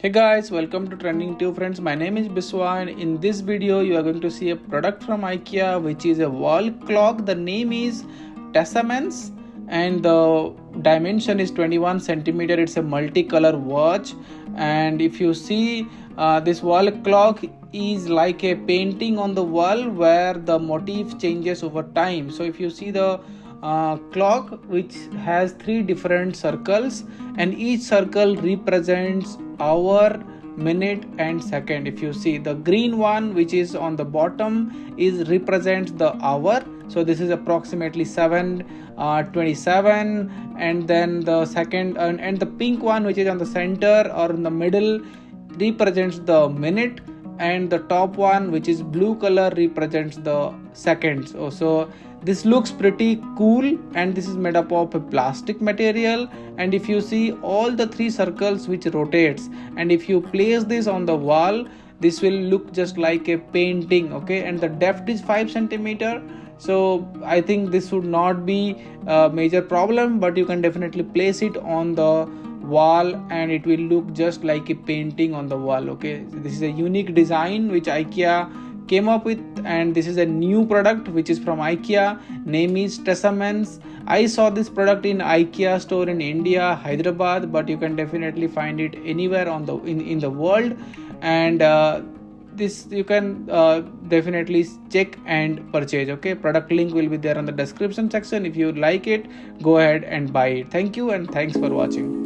Hey guys, welcome to Trending Tube friends. My name is Biswa and in this video you are going to see a product from IKEA which is a wall clock. The name is Tessammans and the dimension is 21 centimeter. It's a multicolor watch, and if you see this wall clock is like a painting on the wall where the motif changes over time. So if you see the clock which has three different circles and each circle represents hour, minute and second. If you see the green one which is on the bottom is represents the hour, so this is approximately 7:27, and then the second and the pink one which is on the center or in the middle represents the minute, and the top one which is blue color represents the seconds. So this looks pretty cool, and this is made up of a plastic material. And if you see all the three circles which rotates, and if you place this on the wall, this will look just like a painting. Okay, and the depth is 5 centimeter, so I think this would not be a major problem, but you can definitely place it on the wall and it will look just like a painting on the wall. Okay, so this is a unique design which IKEA came up with, and this is a new product which is from IKEA. Name is Tessammans. I saw this product in IKEA store in India, Hyderabad, but you can definitely find it anywhere on the in the world, and this you can definitely check and purchase. Okay, product link will be there on the description section. If you like it, go ahead and buy it. Thank you and thanks for watching.